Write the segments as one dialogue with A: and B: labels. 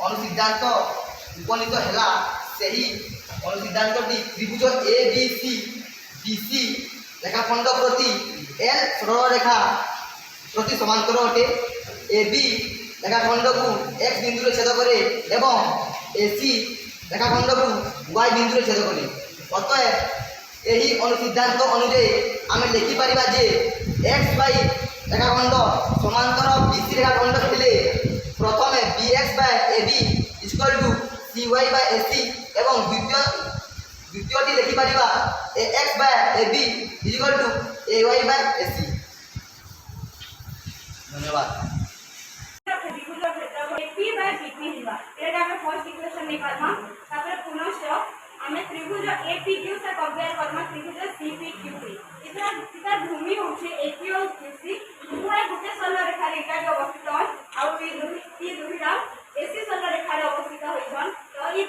A: अनुसिद्धांत उपनीत है सही अनुसिद्धांतटी त्रिभुज ए बी सी बीसी रेखाखंड प्रति एल सरल रेखा प्रति समांतर अटे। ए बी रेखाखंड को एक्स बिंदु छेद करे एवं एसी रेखाखंड को वाई बिंदु छेद करे। अतएव यही अनुसिद्धांत अनुଯାयी आम लिखिपर जे एक्स वाई रेखाखंड समांतर बीसी रेखाखंड हेले प्रथम B X by A B equal to C Y by A C एवं द्वितीयटी लिखिपर A X by A B equal to A Y by A C. धन्यवाद।
B: त्रिभुज एपीक्यू से कंपेयर करना त्रिभुज सीपीक्यू इसका भूमि होचे एपी और क्यूसी उभय गोटे सरल रेखा रे एका अवस्थित आउ ई दुहिटा एसी सरल रेखा रे अवस्थित होइछन। तो ई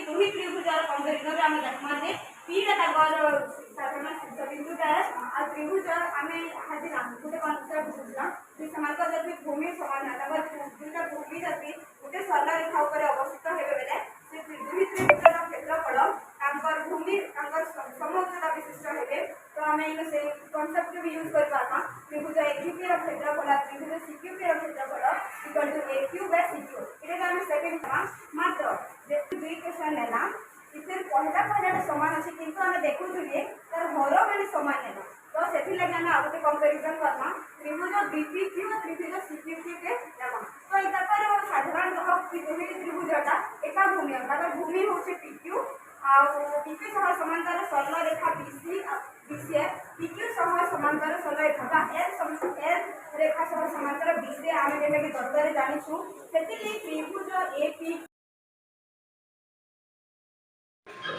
B: दुहि त्रिभुजर कंपेरिजन रे हम देखमा जे पी रे तागर साधारण शीर्षबिंदुटा आ त्रिभुज आमे हाजि नाम गोटे कन्सेप्ट बुझला जे समानकर जति भूमि समान है तागर दुटा भूमि जति गोटे सरल रेखा ऊपर अवस्थित हेबे बेले से दुहि त्रिभुजर क्षेत्रफल तांकर भूमि तांकर समग्रता विशिष्ट हेबे। तो आमे इन से कॉन्सेप्ट भी यूज कर पाता त्रिभुज एक्यूपी रो क्षेत्रफल त्रिभुज सीक्यूपी रो क्षेत्रफल equal to AQ by CQ. इरे आमे सेकंड का मात्र जे दुई क्वेश्चन लेना इसे पहला समान अछि किंतु आमे देखु जुलिए तार हर माने समान है। तो सेथि लागि आमे आगते कंपैरिजन करना त्रिभुज बीपीक्यू और त्रिभुज सीक्यूपी के लेना। तो इता पर साधारण त्रिभुजटा एका भूमि तार भूमि होचे पीक्यू आ पीक्यू सह समांतर सरल रेखा बीसी बीसी पीक्यू सह समांतर सरल रेखा बा एल रेखा सह समांतर बीसी आमे जेमे कि दर्दरे जानिछु सेति ਲਈ त्रिभुज AP.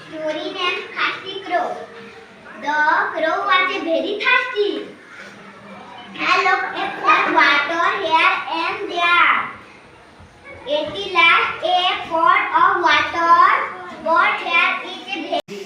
C: Story name Thirsty Crow. The crow was a very thirsty. He looked for water here and there. At last a pot of water got here is a very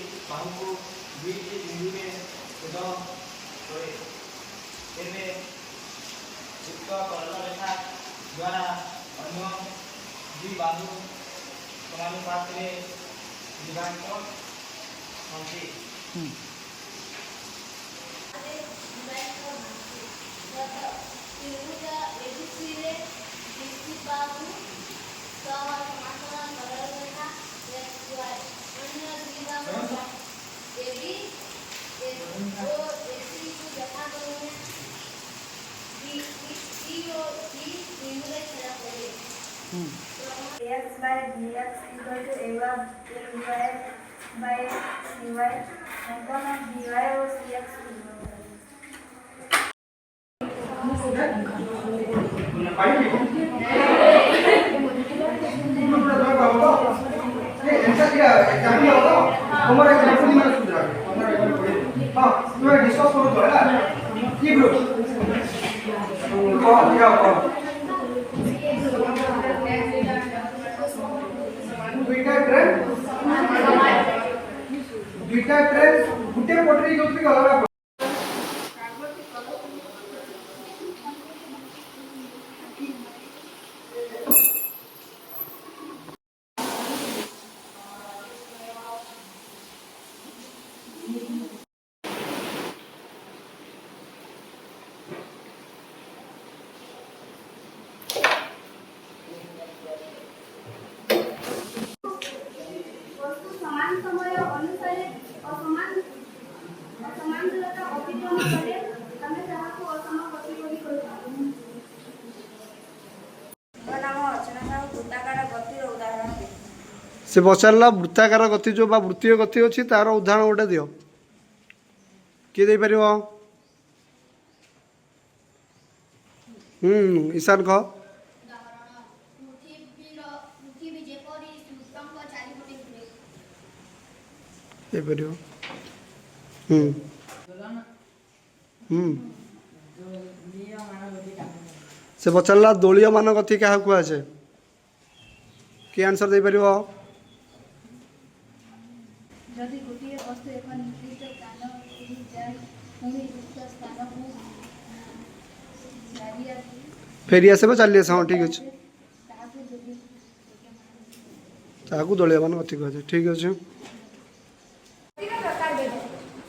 D: X by dx equal to a y by dy and one of dy or cx
E: दुईटा train गुटे पटरी गति अलग से पचारा वृत्ताकार गति जो वृत्तीय गति अच्छी तार उदाहरण गोटे दियो किए दे पार ईशान कह से पचारा दलीय मान गति क्या कहुए कि आंसर दे पार
D: जदि गोटे वस्तु एक निर्दिष्ट स्थान जाए निर्दिष्ट स्थान को फेरी आस
E: चली आस हाँ ठीक अच्छे ତାହାକୁ ଦଳୀୟମାନ ଗତି କୁହାଯାଏ। ଠିକ୍ ଅଛି।
B: ଗତିର ପ୍ରକାର ବେଦ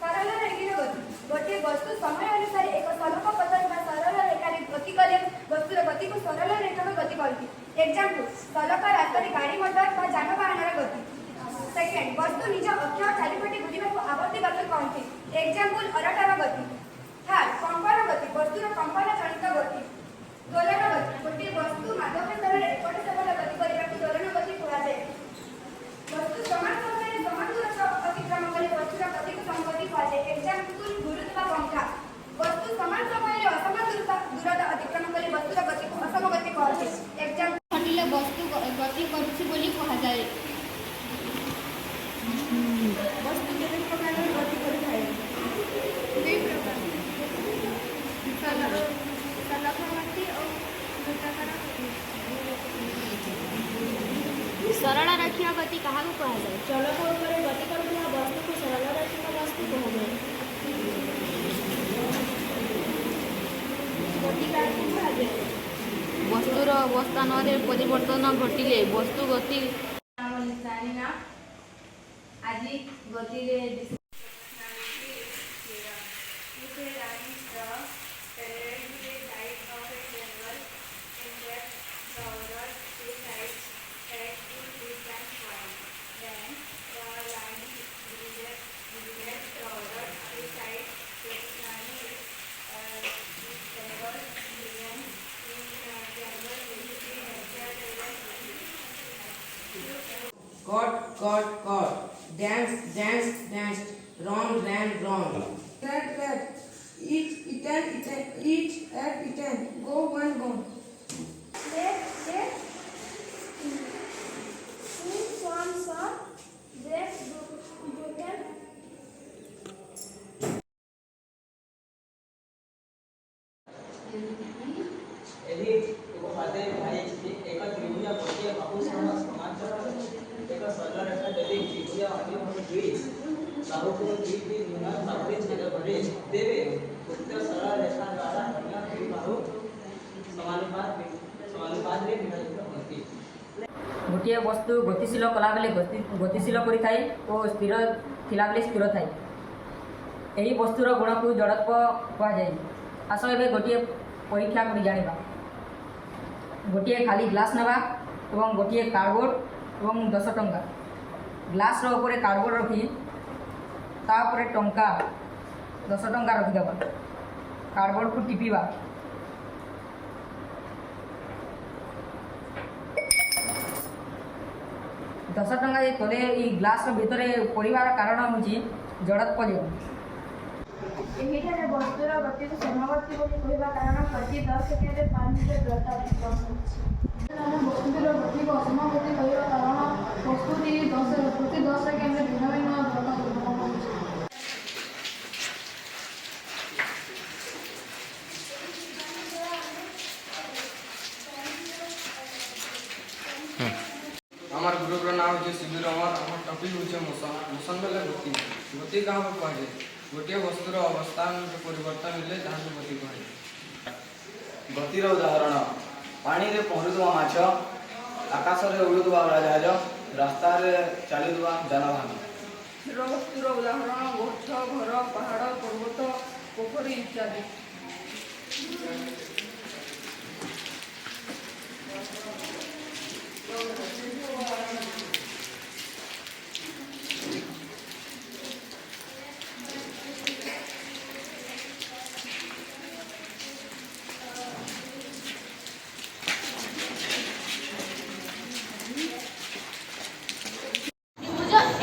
B: ସରଳ ରେଖାର ଗତି ଗୋଟିଏ ବସ୍ତୁ ସମୟ ଅନୁସାରେ ଏକ ସଲକ ପଥ ବା ସରଳ ରେଖାରେ ଗତି କଲେ ବସ୍ତୁର ଗତିକୁ ସରଳ ରେଖାର ଗତି କହନ୍ତି। ଏକ୍ସାମ୍ପଲ୍ ସଲକ ରାସ୍ତାରେ ଗାଡ଼ି ମଟର ବା ଯାନବାହନର ଗତି। ସେକେଣ୍ଡ ବସ୍ତୁ ନିଜ ଅକ୍ଷ ଚାରିପଟେ ଘୁରିବାକୁ ଆବର୍ତ୍ତି ଗତି କହନ୍ତି। ଏକ୍ସାମ୍ପଲ୍ ଅରଟର ଗତି। ଥାର୍ଡ କମ୍ପନ ଗତି ବସ୍ତୁର କମ୍ପନ ଜନିତ ଗତି। ଦୋଲନ ଗତି ଗୋଟିଏ ବସ୍ତୁ ମାଧ୍ୟମ ସ୍ତରରେ ଏପଟ ସେପଟ ଗତି କରିବାକୁ ଦୋଲନ ଗତି କୁହାଯାଏ। ବସ୍ତୁ ସମାନ ସମୟରେ ସମାନ ଦୂରତ୍ୱ ଅତିକ୍ରମ କଲେ ବସ୍ତୁର ଗତିକୁ ସମଗତି କୁହାଯାଏ। ଏକ୍ସାମ୍ପଲ୍ ଗୁରୁତ୍ୱ ପନ୍ଥା ବସ୍ତୁ ସମାନ ସମୟରେ ଅସମାନ ଦୂରତ୍ୱ ଅତିକ୍ରମ କଲେ ବସ୍ତୁର ଗତିକୁ ଅସମଗତି କୁହାଯାଏ। ଏକ୍ସାମ୍ପଲ୍ ଘଟିଲେ ବସ୍ତୁ ଗତି କରୁଛି ବୋଲି କୁହାଯାଏ। ବସ୍ତୁ କେତେ ପ୍ରକାରର ଗତି କରିଥାଏ? ଦୁଇ ପ୍ରକାର ସଲକ ଗତି ଓ ବୃତ୍ତାକାର ଗତି।
C: ସରଳ ରେଖୀୟ ଗତି କାହାକୁ କୁହାଯାଏ? ଚଳକ ଉପରେ ଗତି କରୁଥିବା ବସ୍ତୁକୁ ସରଳ ରେଖୀୟ ବସ୍ତୁ କୁହାଯାଏ। ଗତି କାହାକୁ କୁହାଯାଏ?
F: ବସ୍ତୁର ଅବସ୍ଥାନରେ ପରିବର୍ତ୍ତନ ଘଟିଲେ ବସ୍ତୁ ଗତି
B: ଜାଣିନା ଆଜି ଗତିରେ
G: Cut, dance, danced, run, ran, run. Rat, eat, eaten, go, went, gone.
H: यदि उपपाद्य भाई एक त्रिभुज गोटे बाहु समांतर एक सरल रेखा यदि त्रिभुज अन्य दुई बाहु को दुई बाहुरे छेद करे तेबे उक्त सरल रेखा द्वारा अन्य दुई बाहु समानुपात रे विभाजित होती।
I: गोटे वस्तु गतिशील कला बेले गतिशील करिथाए और स्थिर थिला बेले स्थिर थाए। एही वस्तुर गुण को जड़त्व कहुए। आस ए गोटे परीक्षा कर जाना। गोटे खाली ग्लास नेबा एवं गोटे कार्डबोर्ड एवं 10 टंका ग्लास ऊपर कार्डबोर्ड रखी तापर टंका 10 टंका रखिदेवा कार्डबोर्ड को टिपिबा 10 टंका तले ग्लास भितर पड़ार कारण हूँ जड़त्व जो
D: एहिठारे वस्तुर गति को समवर्ती बोली कहवा कारण प्रति 10 सेकेंड 5 मीटर दूरता अतिक्रम होछि। वस्तुर गति को असमगति कहवा कारण वस्तुटी प्रति 10 सेकेंड भिन्न भिन्न दूरता अतिक्रम होछि।
G: हमार ग्रुप नाम हूँ शिविर अमर। आम टपिक हूँ मोशन। मोशन बेले गति गति क्या कहुए गोटे वस्तुर अवस्थान परिवर्तन हेले जहाँ गति कहुए।
H: गतिर उदाहरण पानी रे पहरुवा माछ आकाश रे उड़ुवा उड़ाजहाज रास्ता रे चलुवा जानवाहन।
B: वस्तुर उदाहरण गछ घर पहाड़ पर्वत पोखरी इत्यादि।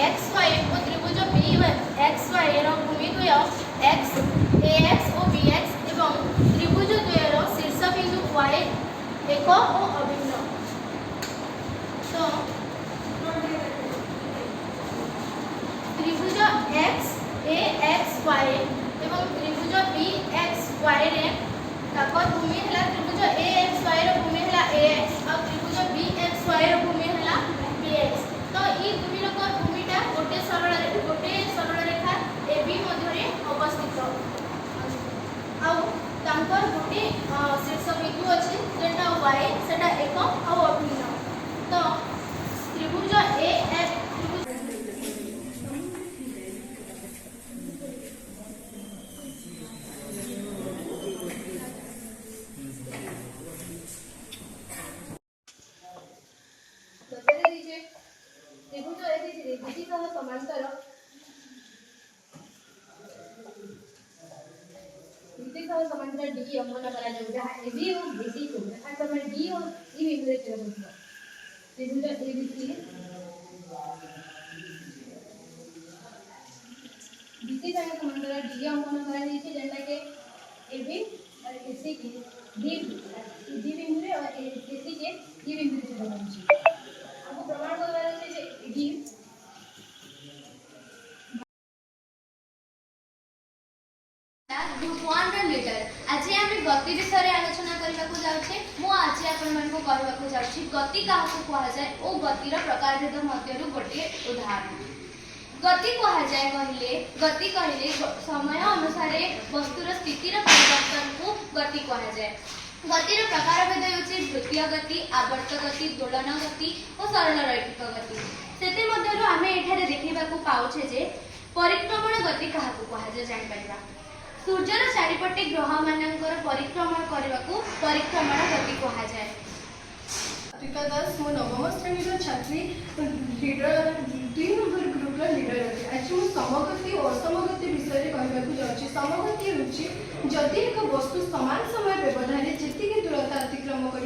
C: XY और त्रिभुज BXY भूमिद्वय AX और BX एवं त्रिभुज द्वयर शीर्ष बिंदु Y एक और अभिन्न। तो त्रिभुज AXY एवं त्रिभुज BXY रे ताकर भूमि हला त्रिभुज AXY रो भूमि हला AX और त्रिभुज BXY रो भूमि हला BX। तो ई दुई लोकर भूमिटा गोटे सरल रेखा AB मध्य अवस्थित आउ तांकर गोटे शीर्ष बिंदु अछि जेटा Y सेटा एक और अभिन्न। तो त्रिभुज
D: त्रिभुज एबीसी बीसी सह समांतर डी अंकन कराଯାଉ जहाँ एबी और बीसी को तमें डी और ई बिंदु छेद करब त्रिभुज एबीसी बीसी सह समांतर डी अंकन कराଯାଇଛି जेंटा के एबी और एसी की डी बिंदु और एसी के ई बिंदु छेद करछि आपको प्रमाण करवार अछि जे डी
C: 100 लीटर आज आम गति विषय आलोचना करने को जाऊे मुझे आपको कहवाक जाऊँगी गति क्या कहुए और गतिर प्रकार भेद मध्य गोटे उदाहरण गति कहुए गति कहले समय अनुसार वस्तुर स्थितिर परिवर्तन को गति कहुए गतिर प्रकार भेद होची वृत्तीय गति आवर्त गति दोलन गति और सरल रैखिक गति से आम एठारे देखा पाचे जे परिक्रमण गति क्या कहुए जापर सूर्यर चारिपटे ग्रह मानकर परिक्रमण करने को परिक्रमण गति कहुए
D: टीका दास मो नवम श्रेणी छात्री लीडर 2 नंबर ग्रुप लीडर अच्छे आज मुझे समगति और असमगति विषय कहवाक जाऊँगी समगति हूँ जदि एक वस्तु समान समय व्यवधान जी दूरता अतिक्रम कर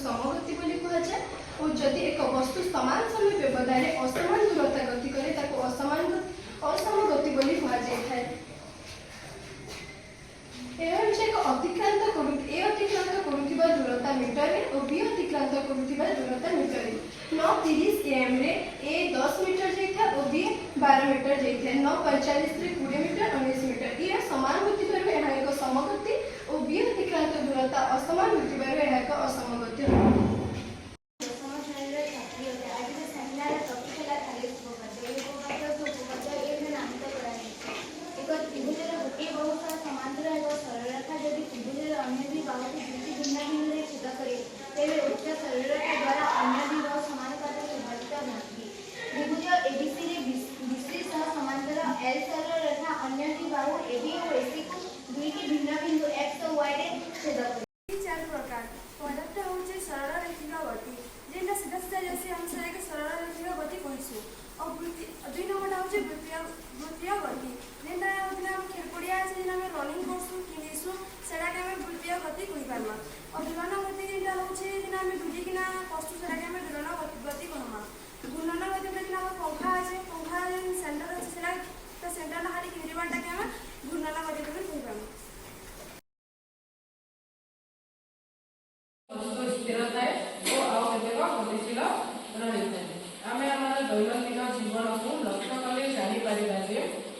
D: समगति कहुए और जदि एक वस्तु समान समय व्यवधान असमान दूरता गति करे असमगति कहुए एक अतिक्रांत करुवा दूरता मीटर और बी अतिक्रांत करुवा दूरता मीटर 9:30 AM रे ए 10 मीटर जाइए और बी 12 मीटर जाइए 9:45 रे 20 मीटर 19 मीटर ये समान होतिबारु एहा एक समगति और बी अतिक्रांत दूरता असमान होतिबारु एहा एक असमगति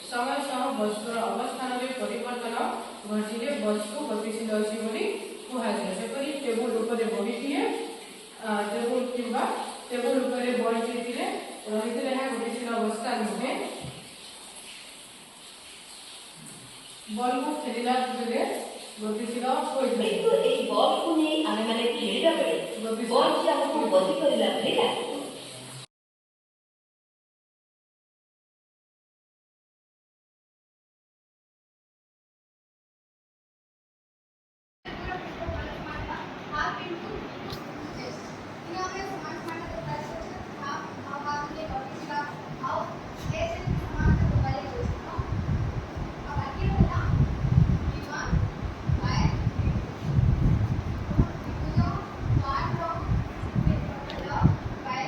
J: समय सह वस्तुर अवस्थान में परिवर्तन घटिले वस्तु गतिशील अच्छी कहुए जपरी टेबुल उपर बही टेबुल किंवा टेबुल उपर बही रही गतिशील अवस्था नुहे बल को खेलिला बेले गतिशील
K: बल को नहीं आम मैंने खेलिला बेले बल से हमको गति करला बेले
C: by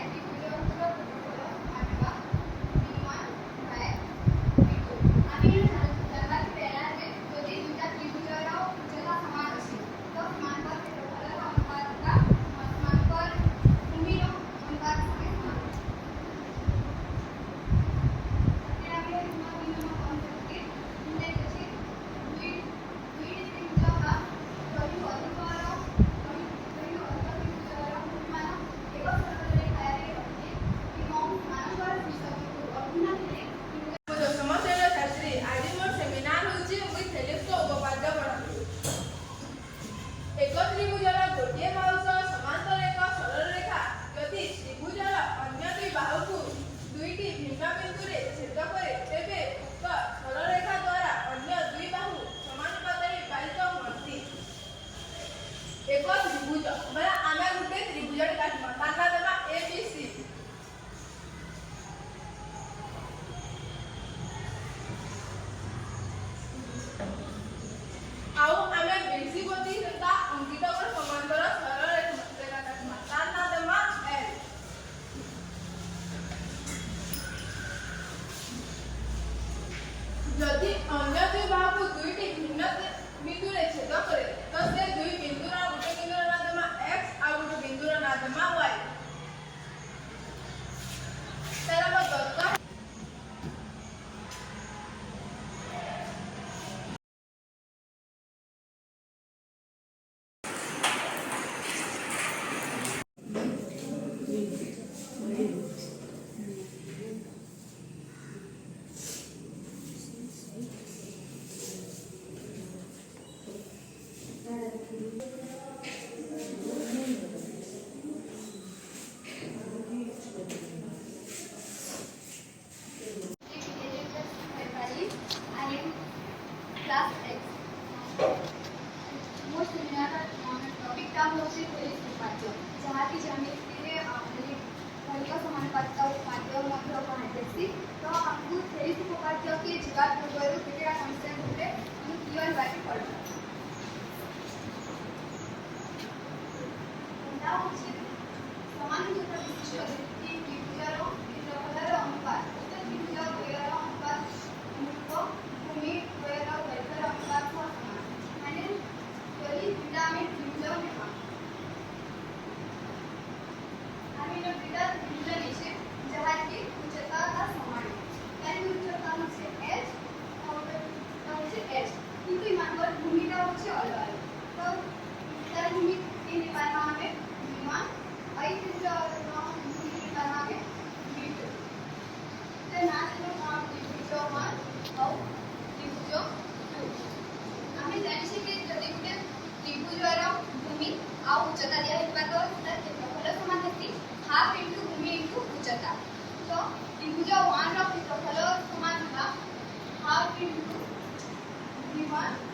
D: ଉଚ୍ଚତା। ତ ତ୍ରିଭୁଜ 1 ର କ୍ଷେତ୍ରଫଳ ସମାନ ହେଲା half into V1